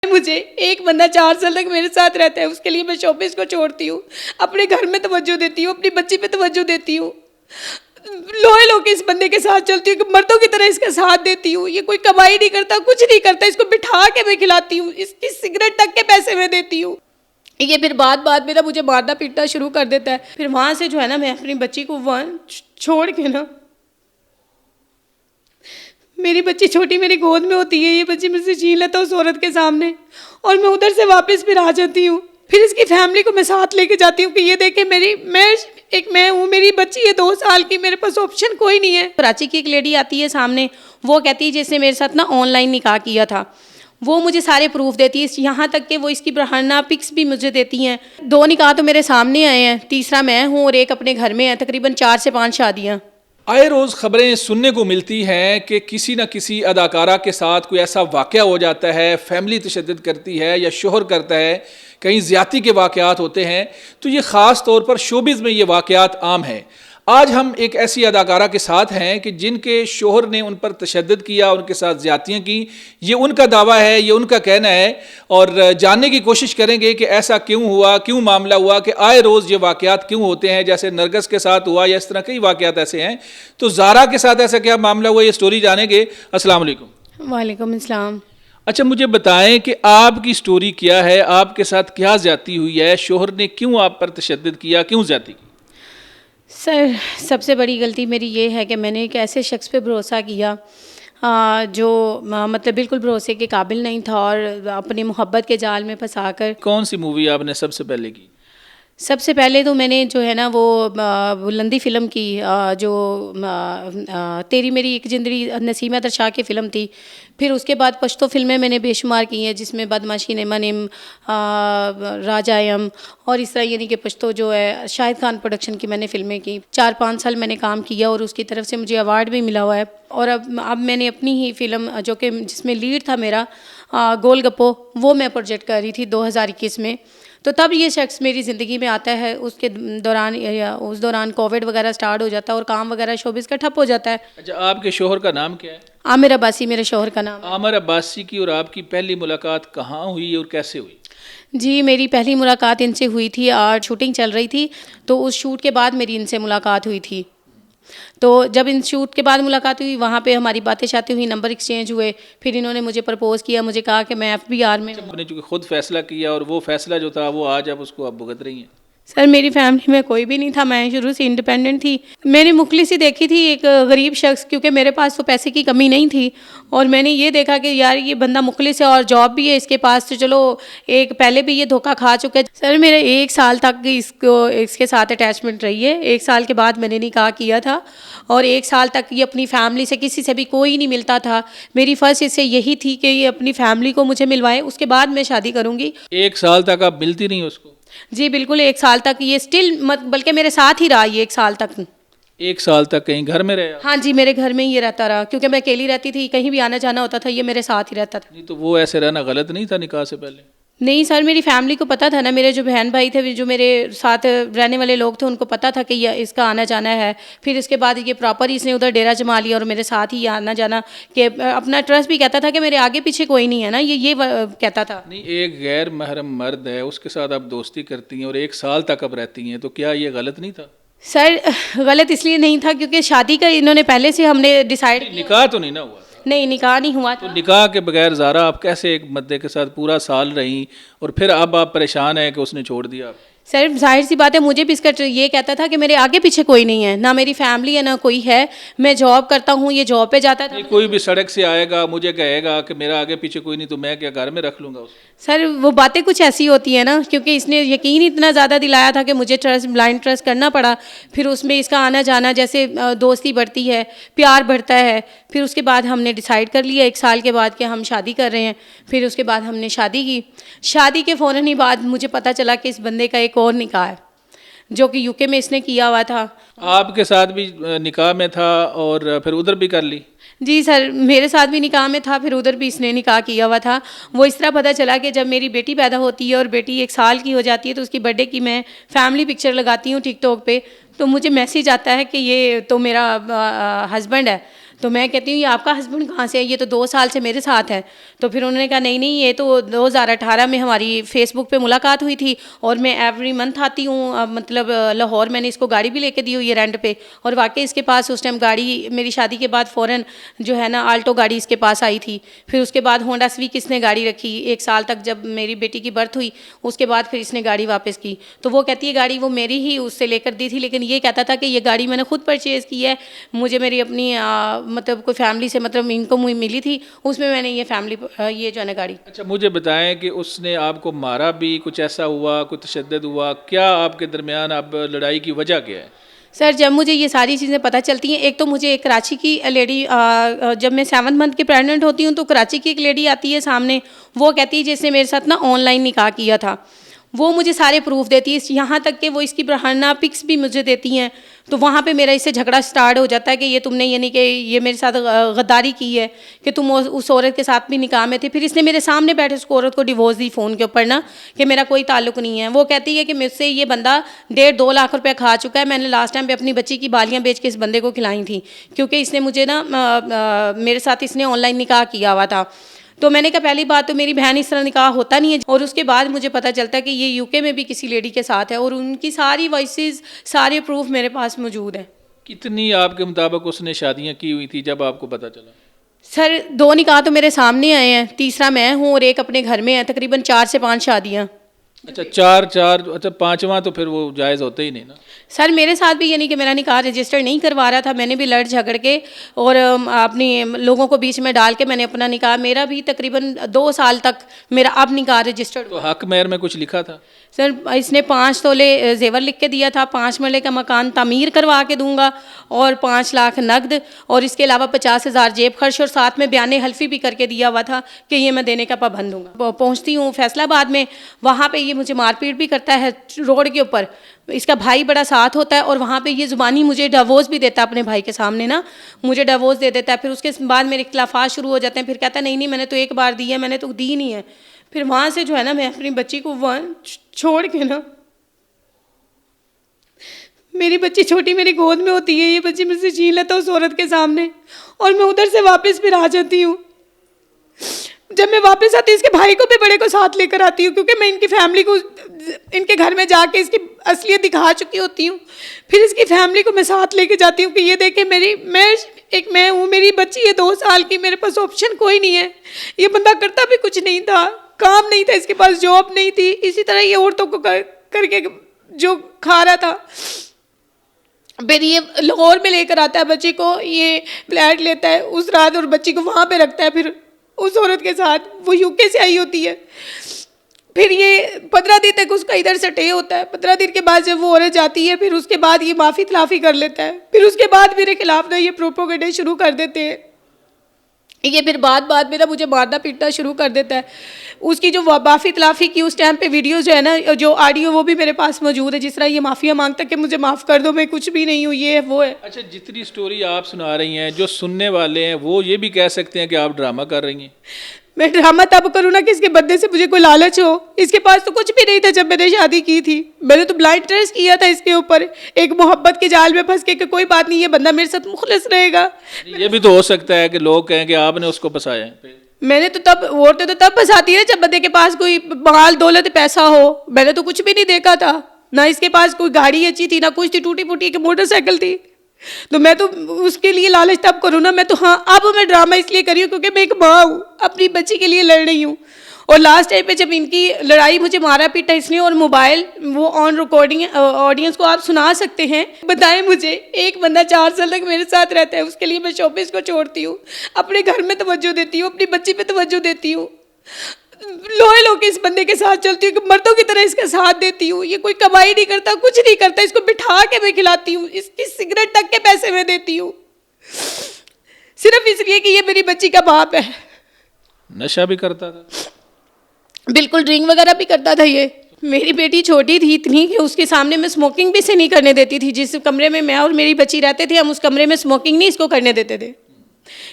मुझे एक बंदा 4 साल तक मेरे साथ रहता है, उसके लिए मैं शॉपिंग को छोड़ती हूँ, अपने घर में तवज्जो देती हूँ, अपनी बच्ची पे तवज्जो देती हूँ, लोहे लो के इस बंदे के साथ चलती हूँ कि मर्दों की तरह इसका साथ देती हूँ। ये कोई कमाई नहीं करता, कुछ नहीं करता, इसको बिठा के मैं खिलाती हूँ, इसकी सिगरेट तक के पैसे मैं देती हूँ। ये फिर बाद में ना मुझे मारना पीटना शुरू कर देता है। फिर वहाँ से जो है ना, मैं अपनी बच्ची को वहाँ छोड़ के ना, मेरी बच्ची छोटी मेरी गोद में होती है, ये बच्ची मुझसे छीन लेता उस औरत के सामने, और मैं उधर से वापस फिर आ जाती हूँ। फिर इसकी फैमिली को मैं साथ लेके जाती हूँ कि ये देखे मैं हूँ, मेरी बच्ची है 2 साल की, मेरे पास ऑप्शन कोई नहीं है। कराची की एक लेडी आती है सामने, वो कहती है जिसने मेरे साथ ना ऑनलाइन निकाह किया था, वो मुझे सारे प्रूफ देती है, यहाँ तक कि वो इसकी बहाना पिक्स भी मुझे देती हैं। 2 निकाह तो मेरे सामने आए हैं, तीसरा मैं हूँ और एक अपने घर में है। तकरीबन 4 से 5 शादियाँ। आए रोज़ ख़बरें सुनने को मिलती हैं कि किसी न किसी अदाकारा के साथ कोई ऐसा वाक़या हो जाता है, फैमिली तशद्दुद करती है या शोहर करता है, कहीं ज़्यादती के वाक़यात होते हैं। तो ये ख़ास तौर पर शोबिज़ में ये वाक़यात आम हैं। आज हम एक ऐसी अदाकारा के साथ हैं कि जिनके शोहर ने उन पर तशद्दुद किया, उनके साथ ज़्यादतियाँ की। ये उनका दावा है, ये उनका कहना है, और जानने की कोशिश करेंगे कि ऐसा क्यों हुआ, क्यों मामला हुआ, कि आए रोज़ ये वाक़यात क्यों होते हैं, जैसे नरगस के साथ हुआ या इस तरह कई वाक़यात ऐसे हैं। तो ज़ारा के साथ ऐसा क्या मामला हुआ, ये स्टोरी जानेंगे। अस्सलाम वालेकुम। वालेकुम अस्सलाम। अच्छा, मुझे बताएं कि आपकी स्टोरी क्या है, आपके साथ क्या ज़्यादती हुई है, शोहर ने क्यों आप पर तशद्दुद किया, क्यों ज़्यादती की? सर, सबसे बड़ी गलती मेरी ये है कि मैंने एक ऐसे शख्स पे भरोसा किया जो मतलब बिल्कुल भरोसे के काबिल नहीं था, और अपनी मोहब्बत के जाल में फंसाकर। कौन सी मूवी आपने सबसे पहले की? सबसे पहले तो मैंने जो है ना वो बुलंदी फ़िल्म की, जो तेरी मेरी एक ज़िंदगी नसीमा अतर शाह की फ़िल्म थी। फिर उसके बाद पश्तो फ़िल्में मैंने बेशुमार की हैं, जिसमें बदमाशी ने मनिम, राजायम और इस तरह, यानी कि पश्तो जो है शाहिद खान प्रोडक्शन की मैंने फ़िल्में की। 4-5 साल मैंने काम किया और उसकी तरफ से मुझे अवार्ड भी मिला हुआ है। और अब मैंने अपनी ही फ़िल्म जो कि जिसमें लीड था मेरा गोलगप्पो, वो मैं प्रोजेक्ट कर रही थी 2021 में। तो तब ये शख्स मेरी ज़िंदगी में आता है। उसके दौरान या उस दौरान कोविड वगैरह स्टार्ट हो जाता है और काम वगैरह शोबिस का ठप हो जाता है। अच्छा, आपके शोहर का नाम क्या है? आमिर अब्बासी मेरे शोहर का नाम है। आमिर अब्बासी की और आपकी पहली मुलाकात कहाँ हुई और कैसे हुई? जी, मेरी पहली मुलाकात इनसे हुई थी, और शूटिंग चल रही थी, तो उस शूट के बाद मेरी इनसे मुलाकात हुई थी। तो जब इन शूट के बाद मुलाकात हुई, वहाँ पे हमारी बातें शातें हुई, नंबर एक्सचेंज हुए। फिर इन्होंने मुझे प्रपोज़ किया, मुझे कहा कि मैं FBR में हूँ। आपने चूँकि खुद फैसला किया और वो फैसला जो था वो आज आप उसको आप भुगत रही हैं। सर, मेरी फैमिली में कोई भी नहीं था, मैं शुरू से इंडिपेंडेंट थी। मैंने मुखलिस ही देखी थी, एक गरीब शख्स, क्योंकि मेरे पास तो पैसे की कमी नहीं थी, और मैंने ये देखा कि यार ये बंदा मुखलिस है और जॉब भी है इसके पास, तो चलो, एक पहले भी ये धोखा खा चुका है। सर, मेरे 1 साल तक इसके साथ अटैचमेंट रही है। 1 साल के बाद मैंने निकाह किया था, और 1 साल तक ये अपनी फैमिली से किसी से भी कोई नहीं मिलता था। मेरी फर्स्ट इससे यही थी कि ये अपनी फैमिली को मुझे मिलवाए, उसके बाद मैं शादी करूँगी। 1 साल तक आप मिलती नहीं उसको? जी बिल्कुल, 1 साल तक ये स्टिल बल्कि मेरे साथ ही रहा ये 1 साल तक। 1 साल तक कहीं घर में रहे? हाँ जी, मेरे घर में ही ये रहता रहा, क्योंकि मैं अकेली रहती थी, कहीं भी आना जाना होता था ये मेरे साथ ही रहता था। नहीं तो वो ऐसे रहना गलत नहीं था निकाह से पहले? नहीं सर, मेरी फैमिली को पता था ना, मेरे जो बहन भाई थे, जो मेरे साथ रहने वाले लोग थे, उनको पता था कि ये इसका आना जाना है। फिर इसके बाद ये प्रॉपर इसने उधर डेरा जमा लिया और मेरे साथ ही आना जाना, कि अपना ट्रस्ट भी कहता था कि मेरे आगे पीछे कोई नहीं है ना, ये कहता था। नहीं, एक गैर महरम मर्द है, उसके साथ आप दोस्ती करती हैं और 1 साल तक अब रहती हैं, तो क्या ये गलत नहीं था? सर, गलत इसलिए नहीं था क्योंकि शादी का इन्होंने पहले से हमने डिसाइड किया। निकाह तो नहीं ना हुआ था? नहीं, निकाह नहीं हुआ तो था। निकाह के बगैर ज़ारा आप कैसे एक मर्द के साथ पूरा साल रहीं और फिर अब आप परेशान हैं कि उसने छोड़ दिया? सर, जाहिर सी बात है, मुझे भी इसका ये कहता था कि मेरे आगे पीछे कोई नहीं है, ना मेरी फैमिली है ना कोई है। मैं जॉब करता हूँ, ये जॉब पे जाता था। नहीं, कोई भी सड़क से आएगा मुझे कहेगा कि मेरा आगे पीछे कोई नहीं, तो मैं क्या घर में रख लूँगा उसको? सर, वो बातें कुछ ऐसी होती है ना, क्योंकि इसने यकीन इतना ज़्यादा दिलाया था कि मुझे ब्लाइंड ट्रस्ट करना पड़ा। फिर उसमें इसका आना जाना, जैसे दोस्ती बढ़ती है, प्यार बढ़ता है। फिर उसके बाद हमने डिसाइड कर लिया 1 साल के बाद कि हम शादी कर रहे हैं। फिर उसके बाद हमने शादी की। शादी के फ़ौरन ही बाद मुझे पता चला कि इस बंदे का एक और निकाह है, जो कि UK में इसने किया हुआ था। आपके साथ भी निकाह में था और फिर उधर भी कर ली? जी सर, मेरे साथ भी निकाह में था, फिर उधर भी इसने निकाह किया हुआ था। वो इस तरह पता चला कि जब मेरी बेटी पैदा होती है और बेटी 1 साल की हो जाती है, तो उसकी बर्थडे की मैं फैमिली पिक्चर लगाती हूँ टिकटॉक पे, तो मुझे मैसेज आता है कि ये तो मेरा हस्बैंड है। तो मैं कहती हूँ ये आपका हस्बैंड कहाँ से है, ये तो 2 साल से मेरे साथ है। तो फिर उन्होंने कहा नहीं नहीं, ये तो 2018 में हमारी फेसबुक पे मुलाकात हुई थी और मैं एवरी मंथ आती हूँ, मतलब लाहौर मैंने इसको गाड़ी भी लेके दी हुई है रेंट पे। और वाकई इसके पास उस टाइम गाड़ी, मेरी शादी के बाद फ़ौरन जो है ना आल्टो गाड़ी इसके पास आई थी। फिर उसके बाद होंडा स्वीक इसने गाड़ी रखी 1 साल तक, जब मेरी बेटी की बर्थ हुई उसके बाद फिर इसने गाड़ी वापस की। तो वो कहती है गाड़ी वो मेरी ही उससे लेकर दी थी, लेकिन ये कहता था कि ये गाड़ी मैंने खुद परचेज़ की है, मुझे मेरी अपनी मतलब कोई फैमिली से मतलब इनकम हुई मिली थी, उसमें मैंने ये फैमिली ये जो है ना गाड़ी। अच्छा, मुझे बताएं कि उसने आपको मारा भी, कुछ ऐसा हुआ, कुछ तशद्दुद हुआ क्या आपके दरमियान? अब लड़ाई की वजह क्या है? सर जब मुझे ये सारी चीज़ें पता चलती हैं, एक तो मुझे एक कराची की लेडी, जब मैं 7th मंथ की प्रेग्नेंट होती हूँ तो कराची की एक लेडी आती है सामने, वो कहती है जिसने मेरे साथ ना ऑनलाइन निकाह किया था, वो मुझे सारे प्रूफ देती है, यहाँ तक कि वो इसकी बहाना पिक्स भी मुझे देती हैं। तो वहाँ पे मेरा इससे झगड़ा स्टार्ट हो जाता है कि ये तुमने यानी कि ये मेरे साथ गद्दारी की है कि तुम उस औरत के साथ भी निकाह में थे। फिर इसने मेरे सामने बैठे उस औरत को डिवोर्स दी फ़ोन के ऊपर ना, कि मेरा कोई ताल्लुक नहीं है। वो कहती है कि मुझसे ये बंदा 1.5-2 लाख रुपए खा चुका है, मैंने लास्ट टाइम पे अपनी बच्ची की बालियाँ बेच के इस बंदे को खिलाई थी, क्योंकि इसने मुझे ना मेरे साथ इसने ऑनलाइन निकाह किया हुआ था। तो मैंने कहा पहली बात तो मेरी बहन इस तरह निकाह होता नहीं है, और उसके बाद मुझे पता चलता है कि ये यूके में भी किसी लेडी के साथ है, और उनकी सारी वॉइसेस सारे प्रूफ मेरे पास मौजूद हैं। कितनी आपके मुताबिक उसने शादियां की हुई थी जब आपको पता चला? सर 2 निकाह तो मेरे सामने आए हैं, तीसरा मैं हूँ और एक अपने घर में है, तकरीबन 4 से 5 शादियाँ। अच्छा, चार, अच्छा पांचवा तो फिर वो जायज़ होते ही नहीं ना। सर मेरे साथ भी यानी कि मेरा निकाह रजिस्टर नहीं करवा रहा था, मैंने भी लड़ झगड़ के और अपनी लोगों को बीच में डाल के मैंने अपना निकाह, मेरा भी तकरीबन 2 साल तक मेरा अब निकाह रजिस्टर्ड। तो हक मेहर में कुछ लिखा था? सर इसने 5 तोले जेवर लिख के दिया था, 5 मरले का मकान तामीर करवा के दूंगा और 5 लाख नकद, और इसके अलावा 50,000 जेब खर्च, और साथ में बयान हल्फी भी करके दिया हुआ था कि ये मैं देने का पाबंद दूंगा। पहुंचती हूँ फैसलाबाद में, वहाँ पे ये मुझे मारपीट भी करता है रोड के ऊपर, इसका भाई बड़ा साथ होता है, और वहाँ पे ये ज़ुबानी मुझे डिवोर्स भी देता है अपने भाई के सामने ना, मुझे डिवोर्स दे देता है। फिर उसके बाद मेरे इख्तिलाफात शुरू हो जाते हैं, फिर कहता है नहीं नहीं मैंने तो एक बार दी है, मैंने तो दी नहीं है। फिर वहाँ से जो है ना मैं अपनी बच्ची को वहाँ छोड़ के ना, मेरी बच्ची छोटी मेरी गोद में होती है, ये बच्ची मुझसे छीन लेता उस औरत के सामने, और मैं उधर से वापस फिर आ जाती हूँ। जब मैं वापस आती हूँ इसके भाई को भी बड़े को साथ लेकर आती हूँ, क्योंकि मैं इनकी फैमिली को इनके घर में जाके इसकी असलियत दिखा चुकी होती हूँ। फिर इसकी फैमिली को मैं साथ लेके जाती हूँ कि ये देखे मैं हूँ, मेरी बच्ची है 2 साल की, मेरे पास ऑप्शन कोई नहीं है। ये बंदा करता भी कुछ नहीं था, काम नहीं था इसके पास, जॉब नहीं थी, इसी तरह ये औरतों को करके जो खा रहा था। फिर ये लाहौर में लेकर आता है बच्ची को, ये फ्लैट लेता है उस रात और बच्ची को वहाँ पे रखता है फिर उस औरत के साथ, वो यूके से आई होती है। फिर ये 15 दिन तक उसका इधर से स्टे होता है। 15 दिन के बाद जब वो औरत जाती है फिर उसके बाद ये माफ़ी तलाफ़ी कर लेता है। फिर उसके बाद मेरे खिलाफ ना ये प्रोपोगेंडा शुरू कर देते हैं। ये फिर बाद में ना मुझे मारना पीटना शुरू कर देता है। उसकी जो माफ़ी तलाफ़ी की उस टाइम पे वीडियोज़ जो है ना, जो ऑडियो, वो भी मेरे पास मौजूद है, जिस तरह ये माफ़िया मांगता है कि मुझे माफ़ कर दो, मैं कुछ भी नहीं हूँ, ये है वो है। अच्छा, जितनी स्टोरी आप सुना रही हैं, जो सुनने वाले हैं वो ये भी कह सकते हैं कि आप ड्रामा कर रही हैं। मैं ड्रामा तब करूँ ना कि इसके बदले से मुझे कोई लालच हो। इसके पास तो कुछ भी नहीं था जब मैंने शादी की थी, मैंने तो ब्लाइंड ट्रस्ट किया था इसके ऊपर, एक मोहब्बत के जाल में फंस के कि कोई बात नहीं, ये बंदा मेरे साथ मुखलिस रहेगा। ये भी तो हो सकता है कि लोग कहें कि आपने उसको फंसाया है। मैंने तो तब, औरतें तो तब फंसाती है जब बंदे के पास कोई माल दौलत पैसा हो। मैंने तो कुछ भी नहीं देखा था, ना इसके पास कोई गाड़ी अच्छी थी, ना कुछ थी, टूटी फूटी एक मोटरसाइकिल थी। तो मैं तो उसके लिए लालच तब करूँ ना, मैं तो हाँ अब मैं ड्रामा इसलिए करी हूँ क्योंकि मैं एक माँ हूँ, अपनी बच्ची के लिए लड़ रही हूँ। और लास्ट टाइम पे जब इनकी लड़ाई, मुझे मारा पीटा इसने, और मोबाइल वो ऑन रिकॉर्डिंग, ऑडियंस को आप सुना सकते हैं। बताएं मुझे, एक बंदा 4 साल तक मेरे साथ रहता है, उसके लिए मैं शॉपिंग को छोड़ती हूँ, अपने घर में तवज्जो देती हूँ, अपनी बच्ची पे तवज्जो देती हूँ, लोहे लोग इस बंदे के साथ चलती हूँ कि मर्दों की तरह इसका साथ देती हूँ। ये कोई कमाई नहीं करता, कुछ नहीं करता, इसको बिठा के मैं खिलाती हूँ, इसकी सिगरेट तक के पैसे मैं देती हूँ, सिर्फ इसलिए कि ये मेरी बच्ची का बाप है। नशा भी करता था? बिल्कुल, ड्रिंक वगैरह भी करता था ये। मेरी बेटी छोटी थी इतनी कि उसके सामने मैं स्मोकिंग भी से नहीं करने देती थी। जिस कमरे में मैं और मेरी बच्ची रहते थे, हम उस कमरे में स्मोकिंग नहीं इसको करने देते थे,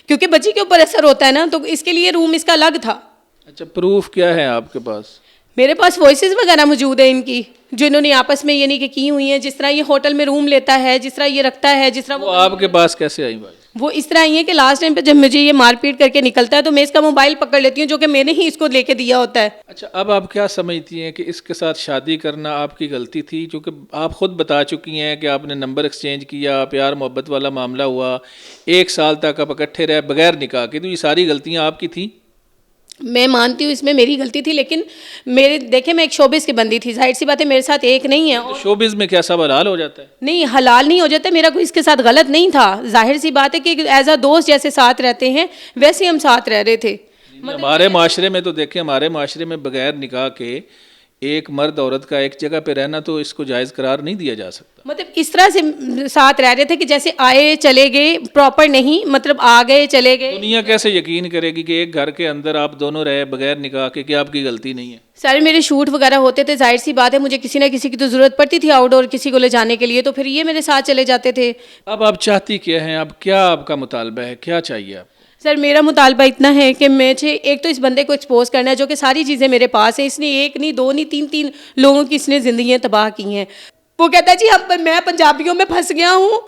क्योंकि बच्ची के ऊपर असर होता है ना, तो इसके लिए रूम इसका अलग था। अच्छा, प्रूफ क्या है आपके पास? मेरे पास वॉइसेस वगैरह मौजूद है इनकी, जो इन्होंने आपस में यानी कि की हुई हैं। जिस तरह ये होटल में रूम लेता है, जिस तरह ये रखता है, जिस तरह वो आपके पास कैसे आई भाई? वो इस तरह आई है कि लास्ट टाइम पे जब मुझे ये मारपीट करके निकलता है तो मैं इसका मोबाइल पकड़ लेती हूँ, जो कि मैंने ही इसको लेके दिया होता है। अच्छा, अब आप क्या समझती हैं कि इसके साथ शादी करना आपकी गलती थी? क्योंकि आप खुद बता चुकी हैं कि आपने नंबर एक्सचेंज किया, प्यार मोहब्बत वाला मामला हुआ, 1 साल तक आप इकट्ठे रहे बगैर निकाह के, तो ये सारी गलतियां आपकी थी। मैं मानती हूँ इसमें मेरी गलती थी, लेकिन मेरे देखे मैं एक शोबिस की बंदी थी, जाहिर सी बात है मेरे साथ एक नहीं है। तो शोबिज़ में क्या सब हलाल हो जाता है? नहीं, हलाल नहीं हो जाता, मेरा कोई इसके साथ गलत नहीं था। जाहिर सी बात है कि एज अ दोस्त जैसे साथ रहते हैं वैसे हम साथ रह रहे थे। हमारे माशरे में तो देखें, हमारे माशरे में बगैर निकाह के एक मर्द औरत का एक जगह पे रहना तो इसको जायज़ करार नहीं दिया जा सकता। मतलब इस तरह से साथ रह रहे थे कि जैसे आए चले गए, प्रॉपर नहीं, मतलब आ गए चले गए। दुनिया कैसे यकीन करेगी कि एक घर के अंदर आप दोनों रहे बगैर निकाह के कि आपकी गलती नहीं है? सारे मेरे शूट वगैरह होते थे, जाहिर सी बात है मुझे किसी ना किसी की तो ज़रूरत पड़ती थी आउटडोर किसी को ले जाने के लिए, तो फिर ये मेरे साथ चले जाते थे। अब आप चाहती क्या हैं? अब क्या आपका मुतालबा है, क्या चाहिए आप? सर मेरा मुतालबा इतना है कि मुझे एक तो इस बंदे को एक्सपोज करना है जो कि सारी चीज़ें मेरे पास हैं। इसने एक नहीं, दो नहीं, तीन तीन लोगों की इसने ज़िंदगियाँ तबाह की हैं। वो कहता है जी अब मैं पंजाबियों में फंस गया हूँ,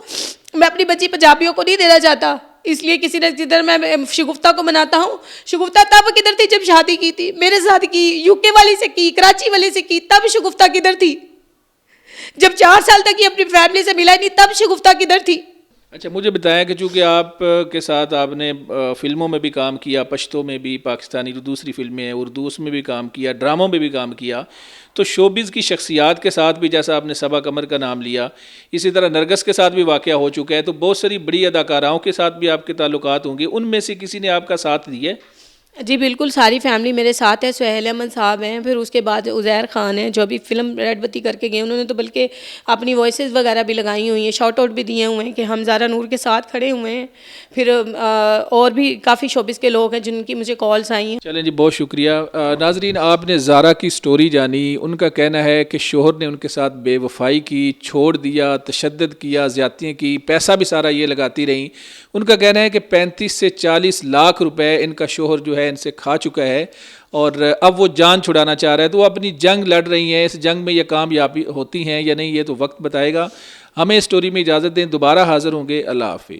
मैं अपनी बच्ची पंजाबियों को नहीं देना चाहता, इसलिए किसी न किधर मैं शगुफ्ता को मनाता हूँ। शगुफ्ता तब किधर थी जब शादी की थी, मेरे साथ की, यूके वाली से की, कराची वाली से की, तब शगुफ्ता किधर थी? जब 4 साल तक ये अपनी फैमिली से मिला नहीं तब शगुफ्ता किधर थी? अच्छा, मुझे बताएं कि चूँकि आप के साथ आपने फ़िल्मों में भी काम किया, पश्तो में भी, पाकिस्तानी जो दूसरी फ़िल्में हैं उर्दू उसमें भी काम किया, ड्रामों में भी काम किया, तो शोबिज़ की शख्सियात के साथ भी, जैसा आपने सबा कमर का नाम लिया, इसी तरह नरगस के साथ भी वाक़या हो चुका है, तो बहुत सारी बड़ी अदाकाराओं के साथ भी आपके ताल्लुकात होंगे, उनमें से किसी ने आपका साथ दिया? जी बिल्कुल, सारी फैमिली मेरे साथ है। सुहेल अहमद साहब हैं, फिर उसके बाद उज़ैर ख़ान हैं जो अभी फ़िल्म रेडबत्ती करके गए, उन्होंने तो बल्कि अपनी वॉइसेस वगैरह भी लगाई हुई हैं, शॉर्ट आउट भी दिए हुए हैं कि हम ज़ारा नूर के साथ खड़े हुए हैं। फिर और भी काफ़ी शोबिस के लोग हैं जिनकी मुझे कॉल्स आई हैं। चलें जी, बहुत शुक्रिया। नाजरीन, आपने ज़ारा की स्टोरी जानी। उनका कहना है कि शोहर ने उनके साथ बेवफाई की, छोड़ दिया, तशद्दुद किया, ज़्यादतियाँ की, पैसा भी सारा ये लगाती रहीं। उनका कहना है कि 35 से 40 लाख रुपए इनका शोहर जो है इनसे खा चुका है और अब वो जान छुड़ाना चाह रहा है। तो वो अपनी जंग लड़ रही हैं, इस जंग में ये कामयाबी होती हैं या नहीं ये तो वक्त बताएगा। हमें स्टोरी में इजाज़त दें, दोबारा हाज़िर होंगे। अल्लाह हाफ़िज़।